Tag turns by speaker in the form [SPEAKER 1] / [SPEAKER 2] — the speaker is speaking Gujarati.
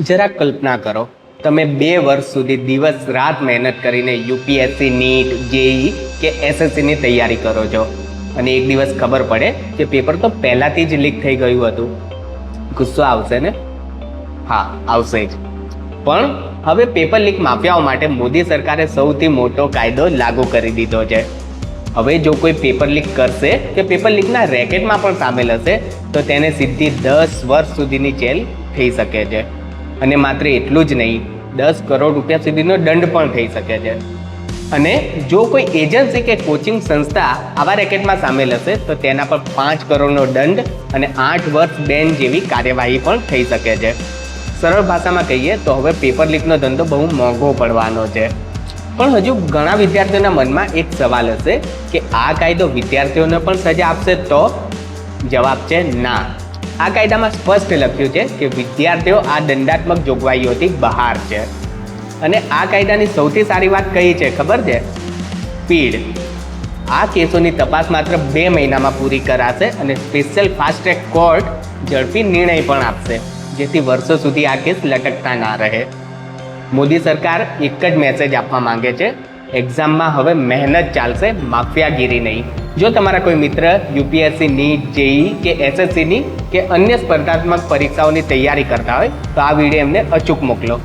[SPEAKER 1] જરા કલ્પના કરો, તમે 2 વર્ષ સુધી દિવસ રાત મહેનત કરીને યુપીએસસી, નીટ, જેઈ કે એસએસસીની તૈયારી કરો છો અને એક દિવસ ખબર પડે કે પેપર તો પહેલાથી જ લીક થઈ ગયું હતું. ગુસ્સો આવશે ને? હા, આવશે જ. પણ હવે પેપર લીક માફિયાઓ માટે મોદી સરકારે સૌથી મોટો કાયદો લાગુ કરી દીધો છે. હવે જો કોઈ પેપર લીક કરશે કે પેપર લીકના રેકેટમાં પણ સામેલ હશે તો તેને સીધી 10 વર્ષ સુધીની જેલ થઈ શકે છે. અને માત્ર એટલું જ નહીં, 10 કરોડ રૂપિયા સુધીનો દંડ પણ થઈ શકે છે. અને જો કોઈ એજન્સી કે કોચિંગ સંસ્થા આવા રેકેટમાં સામેલ હશે તો તેના પર 5 કરોડનો દંડ અને 8 વર્ષ બેન જેવી કાર્યવાહી પણ થઈ શકે છે. સરળ ભાષામાં કહીએ તો હવે પેપર લીકનો ધંધો બહુ મોંઘો પડવાનો છે. પણ હજુ ઘણા વિદ્યાર્થીઓના મનમાં એક સવાલ હશે કે આ કાયદો વિદ્યાર્થીઓને પણ સજા આપશે તો? જવાબ છે ના. આ કાયદામાં સ્પષ્ટ લખ્યું છે કે વિદ્યાર્થીઓ આ દંડાત્મક જોગવાઈઓથી બહાર છે. અને આ કાયદાની સૌથી સારી વાત કઈ છે ખબર છે? સ્પીડ. આ કેસોની તપાસ માત્ર 2 મહિનામાં પૂરી કરાશે અને સ્પેશિયલ ફાસ્ટ ટ્રેક કોર્ટ ઝડપી નિર્ણય પણ આપશે, જેથી વર્ષો સુધી આ કેસ લટકતા ના રહે. મોદી સરકાર એક જ મેસેજ આપવા માંગે છે: એક્ઝામમાં હવે મહેનત ચાલશે, માફિયાગીરી નહીં. જો તમારા કોઈ મિત્ર યુપીએસસી, નીટ, જેઈ કે એસએસસીની કે અન્ય સ્પર્ધાત્મક પરીક્ષાઓની તૈયારી કરતા હોય તો આ વિડીયો એમને અચૂક મોકલો.